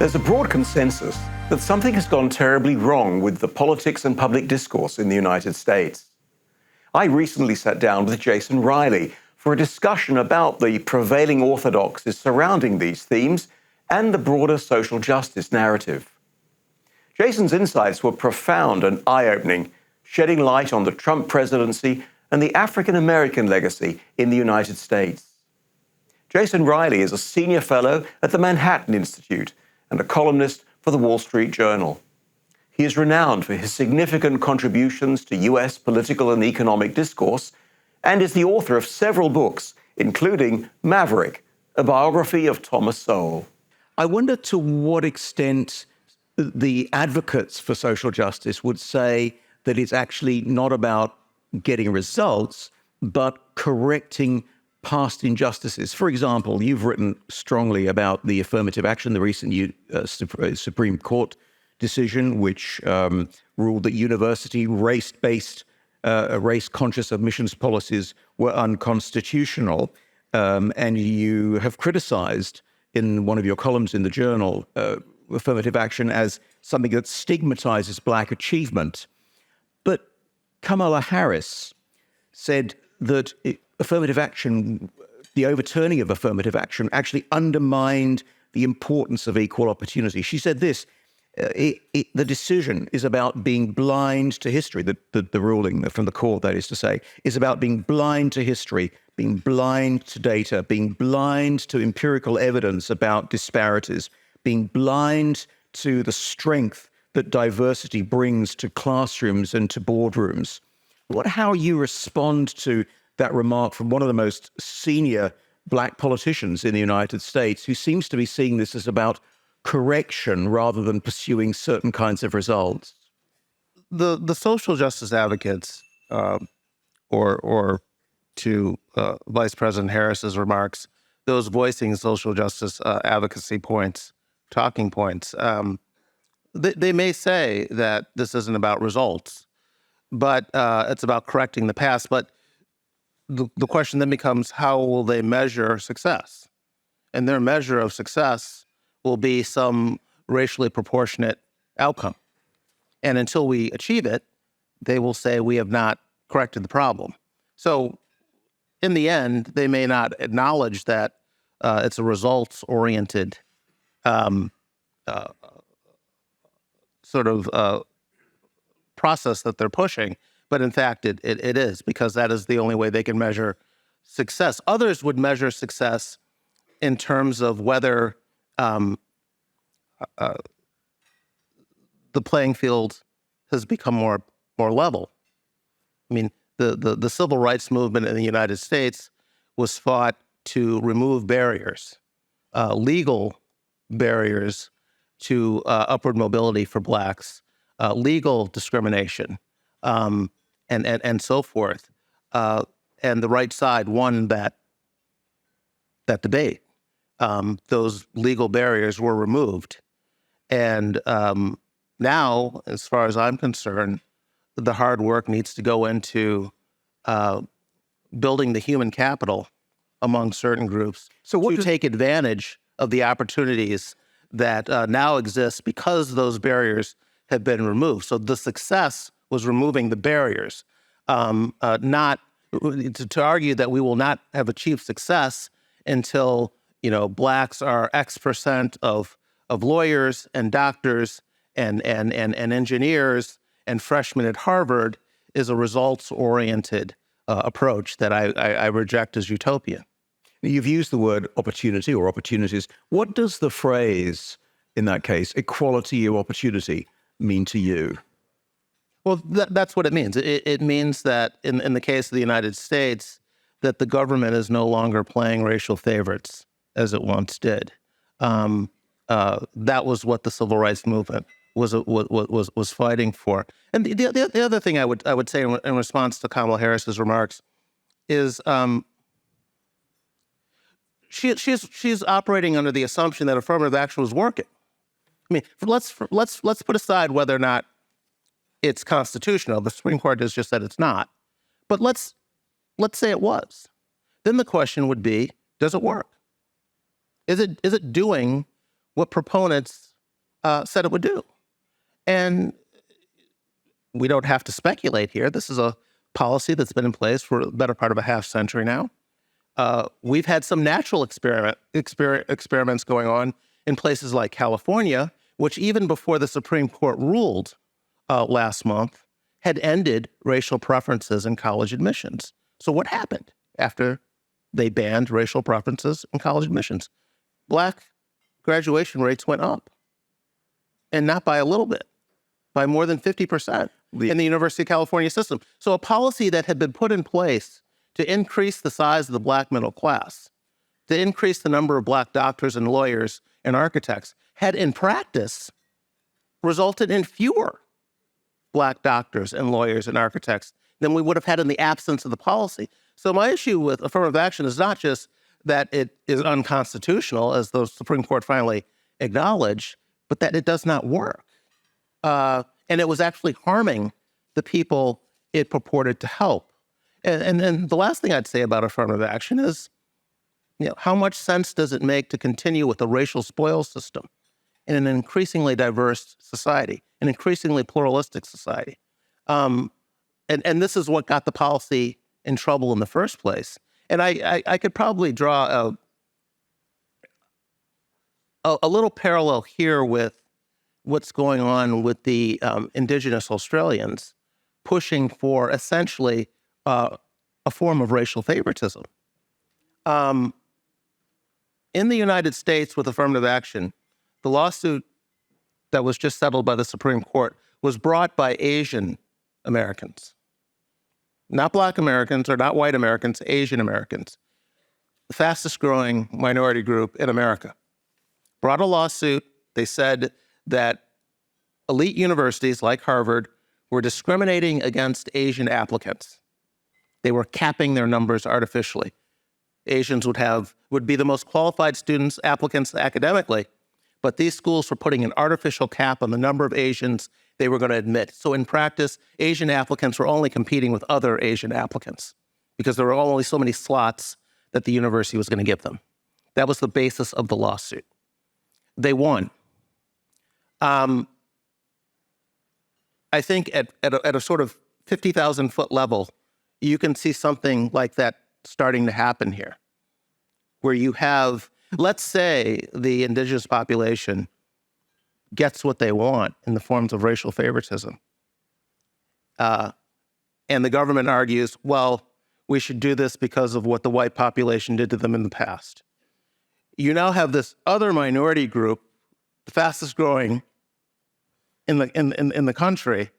There's a broad consensus that something has gone terribly wrong with the politics and public discourse in the United States. I recently sat down with Jason Riley for a discussion about the prevailing orthodoxies surrounding these themes and the broader social justice narrative. Jason's insights were profound and eye-opening, shedding light on the Trump presidency and the African-American legacy in the United States. Jason Riley is a senior fellow at the Manhattan Institute and a columnist for the Wall Street Journal. He is renowned for his significant contributions to U.S. political and economic discourse and is the author of several books, including Maverick, a biography of Thomas Sowell. I wonder to what extent the advocates for social justice would say that it's actually not about getting results, but correcting past injustices. For example, you've written strongly about the affirmative action, the recent Supreme Court decision, which ruled that university race-conscious admissions policies were unconstitutional. And you have criticized in one of your columns in the Journal affirmative action as something that stigmatizes Black achievement. But Kamala Harris said that affirmative action, the overturning of affirmative action, actually undermined the importance of equal opportunity. She said this, the decision is about being blind to history, the ruling from the court, that is to say, is about being blind to history, being blind to data, being blind to empirical evidence about disparities, being blind to the strength that diversity brings to classrooms and to boardrooms. How you respond to that remark from one of the most senior Black politicians in the United States, who seems to be seeing this as about correction rather than pursuing certain kinds of results? The social justice advocates, or to Vice President Harris's remarks, those voicing social justice advocacy points, talking points, they may say that this isn't about results, but it's about correcting the past. But the question then becomes, how will they measure success? And their measure of success will be some racially proportionate outcome. And until we achieve it, they will say we have not corrected the problem. So in the end, they may not acknowledge that it's a results-oriented process that they're pushing, but in fact, it is, because that is the only way they can measure success. Others would measure success in terms of whether the playing field has become more level. I mean, the civil rights movement in the United States was fought to remove barriers, legal barriers to upward mobility for Blacks, legal discrimination, and so forth. And the right side won that debate. Those legal barriers were removed. And now, as far as I'm concerned, the hard work needs to go into building the human capital among certain groups to take advantage of the opportunities that now exist because those barriers have been removed. So the success was removing the barriers, not to argue that we will not have achieved success until Blacks are X% of lawyers and doctors and engineers and freshmen at Harvard is a results-oriented approach that I reject as utopian. You've used the word opportunity or opportunities. What does the phrase, in that case, equality or opportunity, mean to you? Well, that's what it means. It means that in the case of the United States, that the government is no longer playing racial favorites as it once did. That was what the civil rights movement was fighting for. And the other thing I would say in response to Kamala Harris's remarks is she's operating under the assumption that affirmative action was working. I mean, let's put aside whether or not it's constitutional. The Supreme Court has just said it's not. But let's say it was. Then the question would be, does it work? Is it doing what proponents said it would do. And we don't have to speculate here. This is a policy that's been in place for the better part of a half century now. We've had some natural experiments going on in places like California, which even before the Supreme Court ruled last month, had ended racial preferences in college admissions. So what happened after they banned racial preferences in college admissions? Black graduation rates went up, and not by a little bit, by more than 50% in the University of California system. So a policy that had been put in place to increase the size of the Black middle class, to increase the number of Black doctors and lawyers and architects, had in practice resulted in fewer Black doctors and lawyers and architects than we would have had in the absence of the policy. So my issue with affirmative action is not just that it is unconstitutional, as the Supreme Court finally acknowledged, but that it does not work. And it was actually harming the people it purported to help. And then the last thing I'd say about affirmative action is, how much sense does it make to continue with the racial spoils system in an increasingly diverse society, an increasingly pluralistic society? And this is what got the policy in trouble in the first place. And I could probably draw a little parallel here with what's going on with the Indigenous Australians pushing for essentially a form of racial favoritism. In the United States with affirmative action, the lawsuit that was just settled by the Supreme Court was brought by Asian Americans. Not Black Americans or not white Americans, Asian Americans. The fastest growing minority group in America. Brought a lawsuit. They said that elite universities like Harvard were discriminating against Asian applicants. They were capping their numbers artificially. Asians would be the most qualified applicants academically, but these schools were putting an artificial cap on the number of Asians they were going to admit. So in practice, Asian applicants were only competing with other Asian applicants because there were only so many slots that the university was going to give them. That was the basis of the lawsuit. They won. I think at a sort of 50,000-foot level, you can see something like that starting to happen here, where you have, let's say, the indigenous population gets what they want in the forms of racial favoritism. And the government argues, well, we should do this because of what the white population did to them in the past. You now have this other minority group, the fastest growing in the country.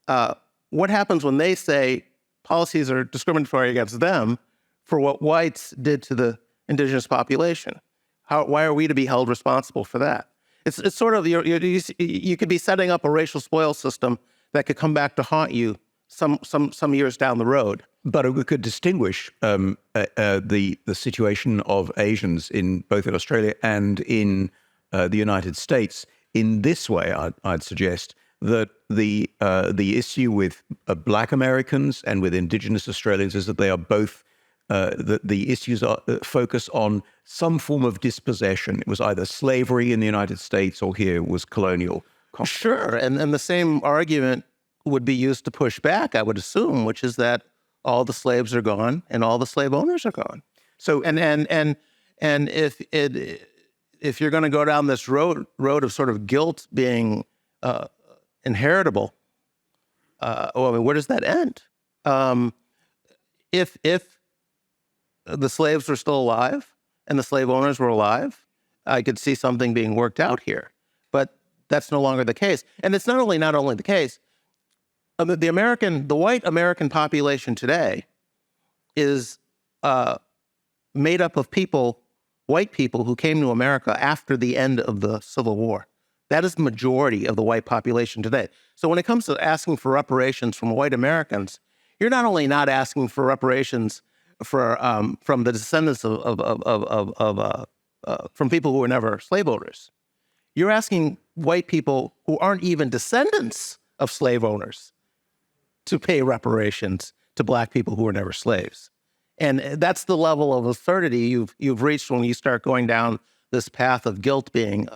What happens when they say policies are discriminatory against them for what whites did to the indigenous population? Why are we to be held responsible for that? It's sort of, you could be setting up a racial spoil system that could come back to haunt you some years down the road. But we could distinguish the situation of Asians in both in Australia and in the United States in this way. I'd suggest that the issue with Black Americans and with Indigenous Australians is that they are both the issues are focus on some form of dispossession. It was either slavery in the United States or here was colonial. Sure, and the same argument would be used to push back, I would assume, which is that all the slaves are gone and all the slave owners are gone. So and if you're going to go down this road of sort of guilt being inheritable, where does that end? If the slaves were still alive and the slave owners were alive, I could see something being worked out here. But that's no longer the case. And it's not only the case. The white American population today is made up of white people who came to America after the end of the Civil War. That is the majority of the white population today. So when it comes to asking for reparations from white Americans, you're not only not asking for reparations from the descendants from people who were never slave owners. You're asking white people who aren't even descendants of slave owners to pay reparations to Black people who were never slaves. And that's the level of absurdity you've reached when you start going down this path of guilt being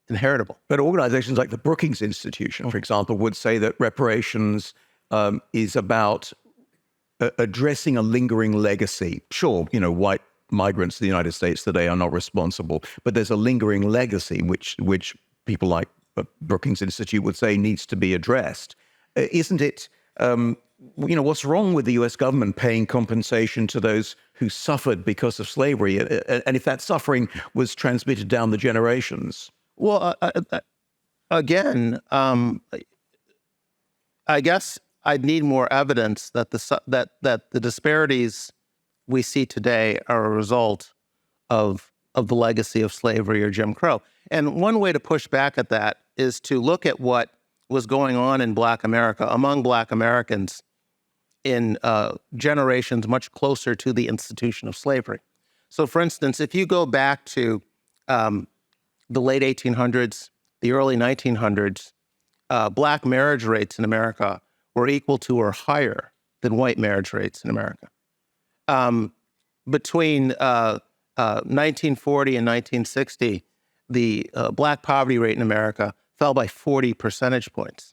inheritable. But organizations like the Brookings Institution, for example, would say that reparations is about addressing a lingering legacy. Sure, white migrants to the United States today are not responsible, but there's a lingering legacy which people like Brookings Institute would say needs to be addressed. Isn't it? What's wrong with the U.S. government paying compensation to those who suffered because of slavery, and if that suffering was transmitted down the generations? Well, again, I guess I'd need more evidence that the disparities we see today are a result of the legacy of slavery or Jim Crow. And one way to push back at that is to look at what was going on in Black America, among Black Americans in generations much closer to the institution of slavery. So, for instance, if you go back to the late 1800s, the early 1900s, Black marriage rates in America were equal to or higher than white marriage rates in America. Between 1940 and 1960, the Black poverty rate in America fell by 40 percentage points.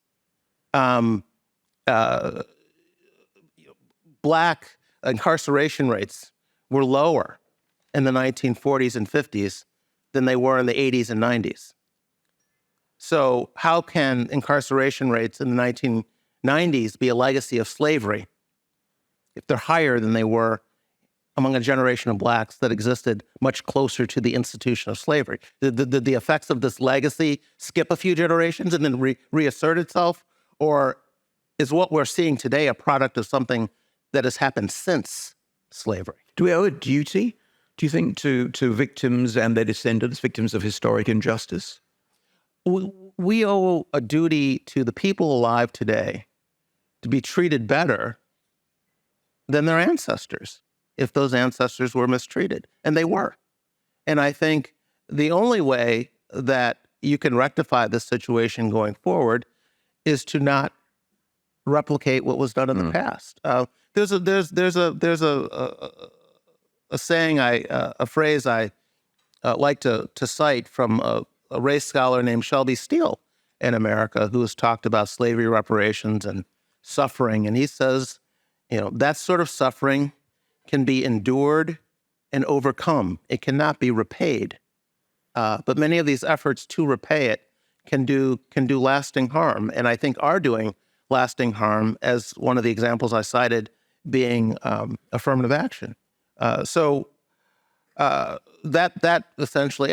Black incarceration rates were lower in the 1940s and 50s than they were in the 80s and 90s. So how can incarceration rates in the 1990s be a legacy of slavery if they're higher than they were among a generation of Blacks that existed much closer to the institution of slavery? Did the effects of this legacy skip a few generations and then reassert itself? Or is what we're seeing today a product of something that has happened since slavery? Do we owe a duty, do you think, to victims and their descendants, victims of historic injustice? We owe a duty to the people alive today to be treated better than their ancestors if those ancestors were mistreated, and they were. And I think the only way that you can rectify this situation going forward is to not replicate what was done in the past. There's a saying, a phrase I like to cite from a race scholar named Shelby Steele in America, who has talked about slavery reparations and suffering. And he says, that sort of suffering can be endured and overcome. It cannot be repaid. But many of these efforts to repay it can do lasting harm, and I think are doing lasting harm, as one of the examples I cited being affirmative action. So that essentially,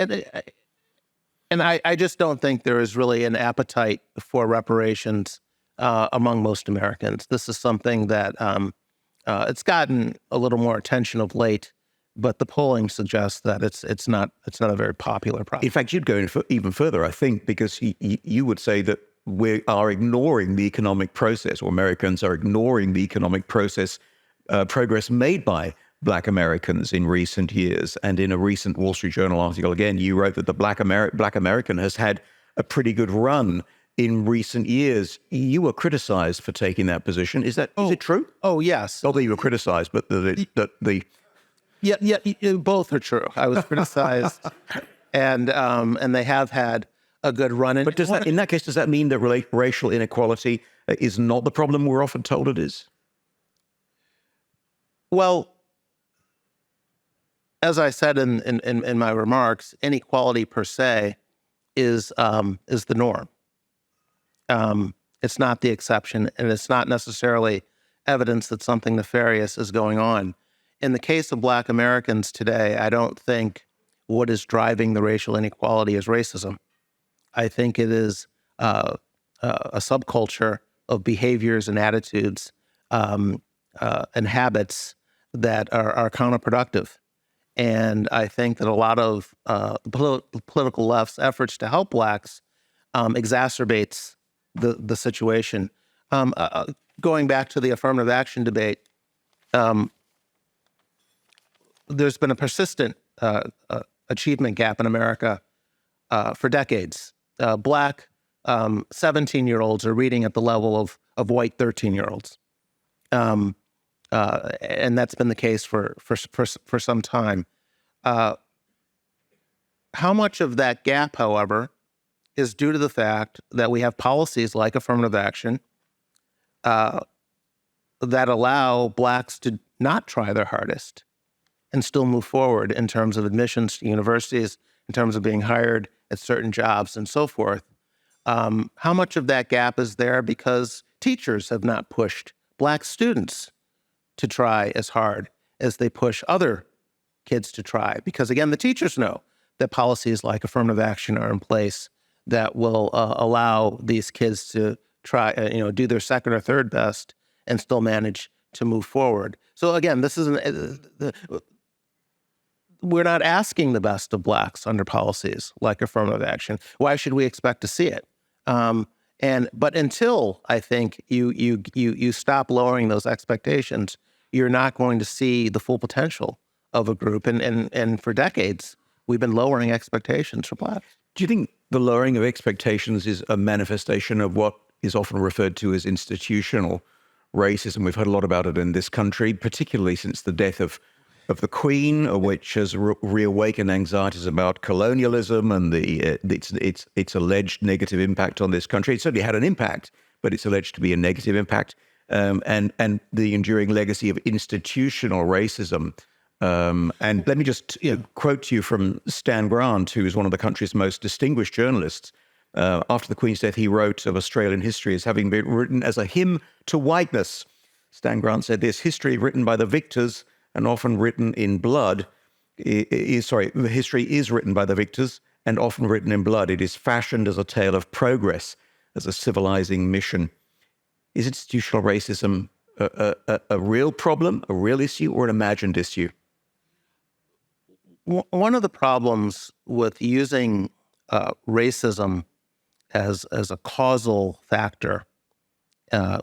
and I just don't think there is really an appetite for reparations among most Americans. This is something that it's gotten a little more attention of late, but the polling suggests that it's not a very popular problem. In fact, you'd go even further, I think, because you would say that we are ignoring the economic process, or Americans are ignoring the economic process, progress made by Black Americans in recent years. And in a recent Wall Street Journal article, again, you wrote that the Black American has had a pretty good run in recent years. You were criticized for taking that position. Is it true? Oh, yes. Not that you were criticized, but the Yeah, both are true. I was criticized, and they have had a good run. But in that case, does that mean that racial inequality is not the problem we're often told it is? Well, as I said in my remarks, inequality per se is the norm. It's not the exception, and it's not necessarily evidence that something nefarious is going on. In the case of Black Americans today, I don't think what is driving the racial inequality is racism. I think it is a subculture of behaviors and attitudes and habits that are counterproductive. And I think that a lot of the political left's efforts to help Blacks exacerbates the situation. Going back to the affirmative action debate, there's been a persistent achievement gap in America for decades. Black 17-year-olds are reading at the level of white 13-year-olds. And that's been the case for some time. How much of that gap, however, is due to the fact that we have policies like affirmative action that allow blacks to not try their hardest and still move forward in terms of admissions to universities, in terms of being hired at certain jobs and so forth. How much of that gap is there because teachers have not pushed black students to try as hard as they push other kids to try? Because again, the teachers know that policies like affirmative action are in place that will allow these kids to try, do their second or third best and still manage to move forward. So again, this isn't, we're not asking the best of blacks under policies like affirmative action. Why should we expect to see it? But until I think you stop lowering those expectations, you're not going to see the full potential of a group. And for decades, we've been lowering expectations for blacks. Do you think the lowering of expectations is a manifestation of what is often referred to as institutional racism? We've heard a lot about it in this country, particularly since the death of the Queen, which has reawakened anxieties about colonialism and its alleged negative impact on this country. It certainly had an impact, but it's alleged to be a negative impact, and the enduring legacy of institutional racism. And let me just quote to you from Stan Grant, who is one of the country's most distinguished journalists. After the Queen's death, he wrote of Australian history as having been written as a hymn to whiteness. Stan Grant said this: history written by the victors and often written in blood history is written by the victors and often written in blood. It is fashioned as a tale of progress, as a civilizing mission. Is institutional racism a real problem, a real issue, or an imagined issue? One of the problems with using racism as a causal factor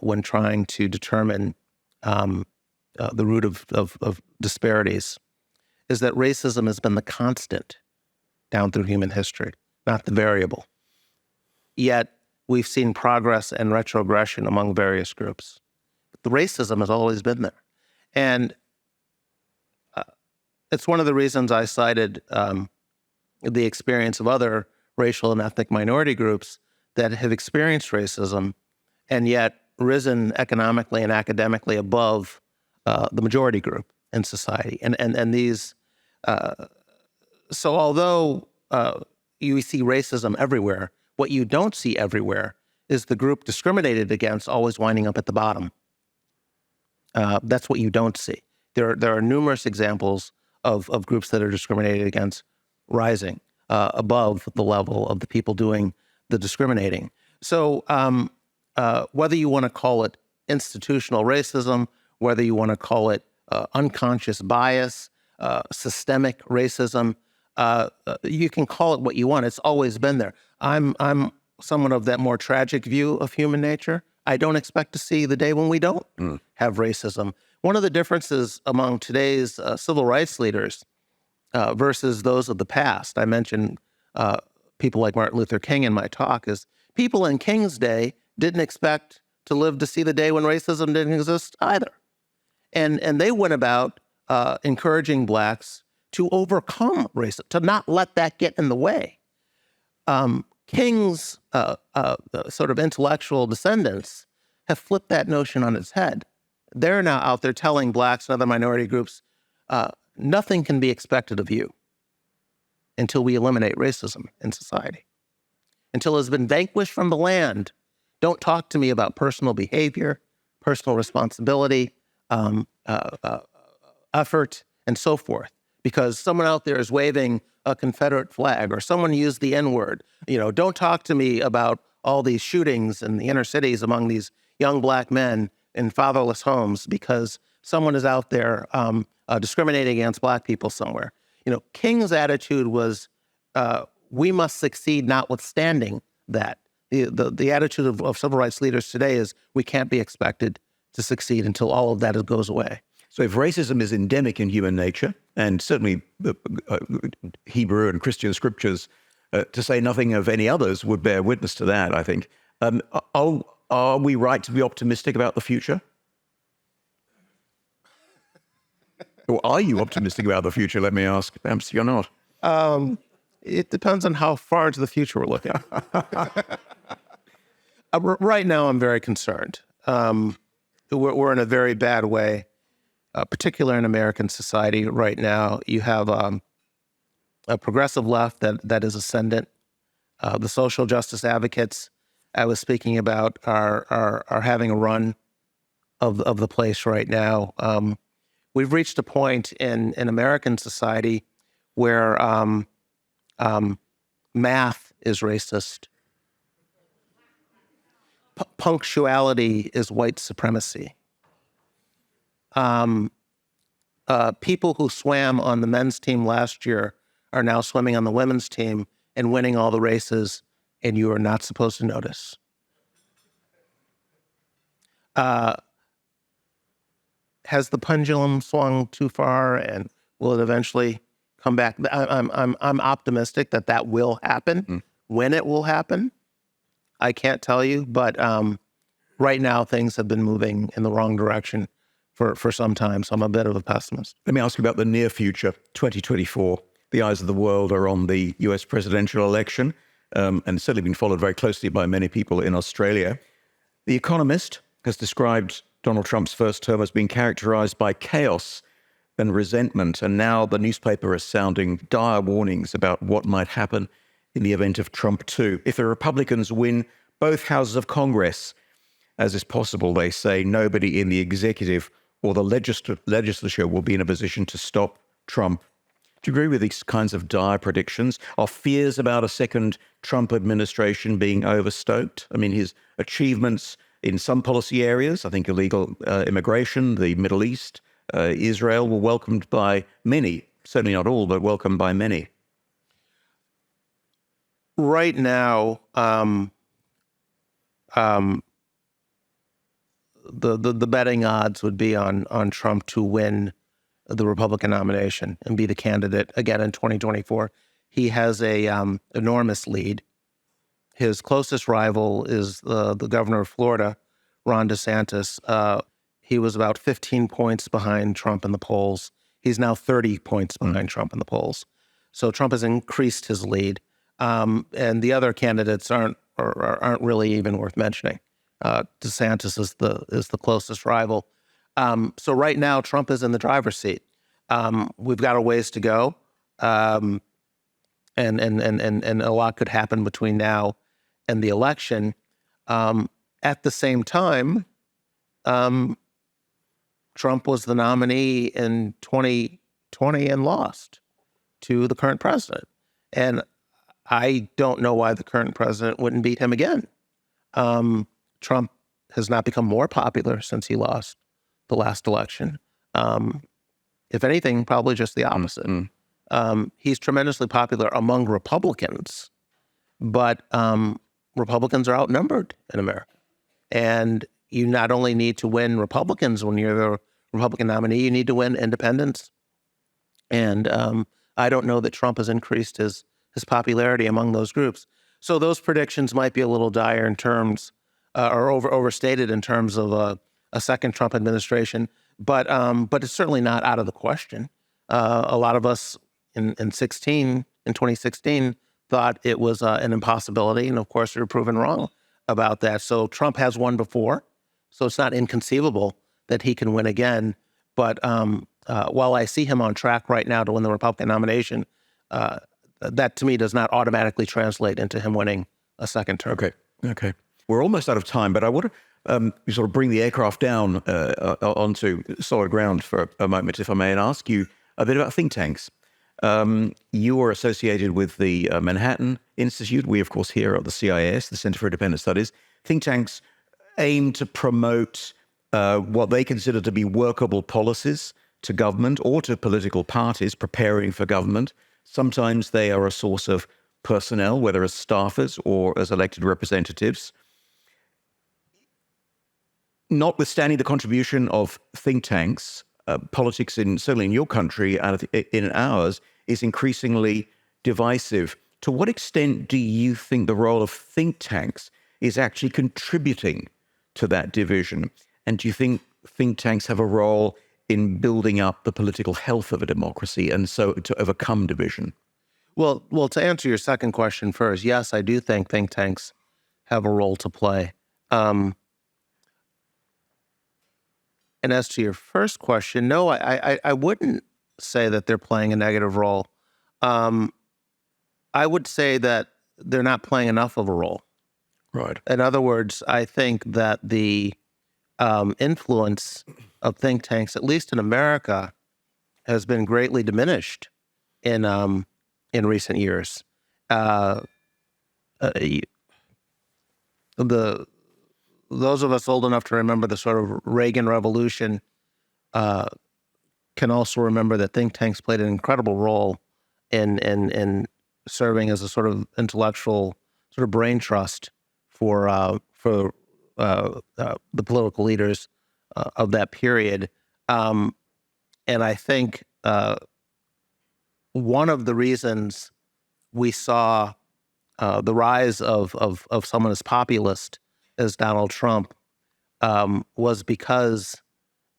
when trying to determine the root of disparities is that racism has been the constant down through human history, not the variable. Yet we've seen progress and retrogression among various groups. The racism has always been there. And it's one of the reasons I cited the experience of other racial and ethnic minority groups that have experienced racism and yet risen economically and academically above the majority group in society. And these, so although you see racism everywhere, what you don't see everywhere is the group discriminated against always winding up at the bottom. That's what you don't see. There are numerous examples of groups that are discriminated against rising above the level of the people doing the discriminating. So whether you want to call it institutional racism, whether you want to call it unconscious bias, systemic racism, you can call it what you want. It's always been there. I'm someone of that more tragic view of human nature. I don't expect to see the day when we don't have racism. One of the differences among today's civil rights leaders versus those of the past, I mentioned people like Martin Luther King in my talk, is people in King's day didn't expect to live to see the day when racism didn't exist either. And they went about encouraging blacks to overcome racism, to not let that get in the way. King's sort of intellectual descendants have flipped that notion on its head. They're now out there telling blacks and other minority groups, nothing can be expected of you until we eliminate racism in society. Until it has been vanquished from the land, don't talk to me about personal behavior, personal responsibility, effort, and so forth. Because someone out there is waving a Confederate flag or someone used the N-word. Don't talk to me about all these shootings in the inner cities among these young black men in fatherless homes because someone is out there discriminating against black people somewhere. King's attitude was, we must succeed notwithstanding that. The attitude of civil rights leaders today is we can't be expected to succeed until all of that goes away. So if racism is endemic in human nature, and certainly Hebrew and Christian scriptures, to say nothing of any others, would bear witness to that, I think, are we right to be optimistic about the future? Or are you optimistic about the future, let me ask? Perhaps you're not. It depends on how far into the future we're looking. Right now, I'm very concerned. We're in a very bad way, particularly in American society right now. You have a progressive left that is ascendant. The social justice advocates I was speaking about are having a run of the place right now. We've reached a point in American society where math is racist. Punctuality is white supremacy. People who swam on the men's team last year are now swimming on the women's team and winning all the races, and you are not supposed to notice. Has the pendulum swung too far, and will it eventually come back? I'm optimistic that will happen. When it will happen, I can't tell you, but right now things have been moving in the wrong direction for some time, so I'm a bit of a pessimist. Let me ask you about the near future, 2024. The eyes of the world are on the US presidential election, and certainly been followed very closely by many people in Australia. The Economist has described Donald Trump's first term as being characterized by chaos and resentment, and now the newspaper is sounding dire warnings about what might happen in the event of Trump 2. If the Republicans win both houses of Congress, as is possible, they say, nobody in the executive or the legislature will be in a position to stop Trump. Do you agree with these kinds of dire predictions? Are fears about a second Trump administration being overstoked? I mean, his achievements in some policy areas, I think illegal immigration, the Middle East, Israel, were welcomed by many, certainly not all, but welcomed by many. Right now, the betting odds would be on Trump to win the Republican nomination and be the candidate again in 2024. He has a enormous lead. His closest rival is the governor of Florida, Ron DeSantis. He was about 15 points behind Trump in the polls. He's now 30 points behind Trump in the polls. So Trump has increased his lead. And the other candidates aren't really even worth mentioning. DeSantis is the closest rival. So right now, Trump is in the driver's seat. We've got a ways to go, and a lot could happen between now and the election. At the same time, Trump was the nominee in 2020 and lost to the current president. And I don't know why the current president wouldn't beat him again. Trump has not become more popular since he lost the last election. If anything, probably just the opposite. He's tremendously popular among Republicans, but Republicans are outnumbered in America. And you not only need to win Republicans when you're the Republican nominee, you need to win independents. And I don't know that Trump has increased his popularity among those groups. So those predictions might be a little dire in terms, or overstated in terms of a second Trump administration, but it's certainly not out of the question. A lot of us in 2016 thought it was an impossibility, and of course we were proven wrong about that. So Trump has won before, so it's not inconceivable that he can win again. But while I see him on track right now to win the Republican nomination, that to me does not automatically translate into him winning a second term. Okay. We're almost out of time, but I want to sort of bring the aircraft down onto solid ground for a moment, if I may, and ask you a bit about think tanks. You are associated with the Manhattan Institute. We, of course, here at the CIS, the Center for Independent Studies. Think tanks aim to promote what they consider to be workable policies to government or to political parties preparing for government. Sometimes they are a source of personnel, whether as staffers or as elected representatives. Notwithstanding the contribution of think tanks, politics certainly in your country and in ours is increasingly divisive. To what extent do you think the role of think tanks is actually contributing to that division? And do you think think tanks have a role in building up the political health of a democracy and so to overcome division? Well, to answer your second question first, yes, I do think think tanks have a role to play. And as to your first question, no, I wouldn't say that they're playing a negative role. I would say that they're not playing enough of a role. Right. In other words, I think that the influence of think tanks, at least in America, has been greatly diminished in recent years. Those of us old enough to remember the sort of Reagan Revolution can also remember that think tanks played an incredible role in serving as a sort of intellectual sort of brain trust for the political leaders of that period. And I think one of the reasons we saw the rise of someone as populist as Donald Trump was because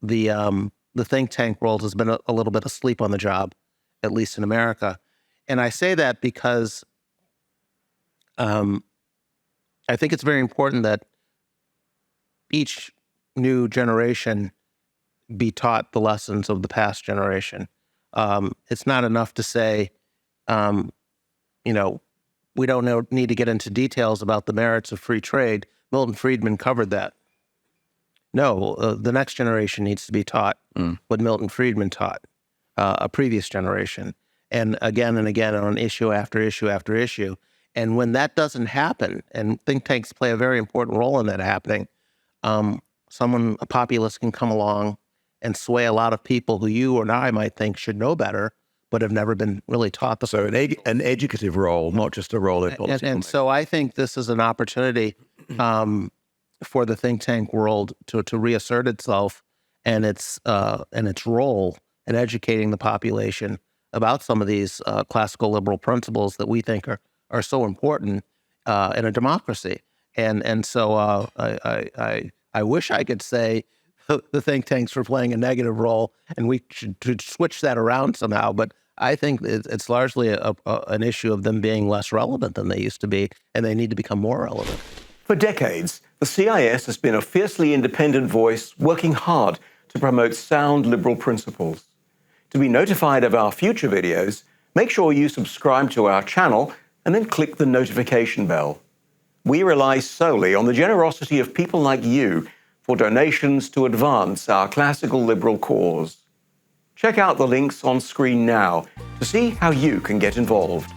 the think tank world has been a little bit asleep on the job, at least in America. And I say that because I think it's very important that each new generation be taught the lessons of the past generation. It's not enough to say, we don't need to get into details about the merits of free trade. Milton Friedman covered that. No, the next generation needs to be taught what Milton Friedman taught a previous generation, and again on issue after issue after issue. And when that doesn't happen, and think tanks play a very important role in that happening, a populist can come along and sway a lot of people who you or I might think should know better, but have never been really taught the. So an educative role, not just a role in politics. And so I think this is an opportunity for the think tank world to reassert itself and its role in educating the population about some of these classical liberal principles that we think are so important in a democracy. And so I wish I could say the think tanks were playing a negative role, and we should switch that around somehow. But I think it's largely an issue of them being less relevant than they used to be, and they need to become more relevant. For decades, the CIS has been a fiercely independent voice working hard to promote sound liberal principles. To be notified of our future videos, make sure you subscribe to our channel and then click the notification bell. We rely solely on the generosity of people like you for donations to advance our classical liberal cause. Check out the links on screen now to see how you can get involved.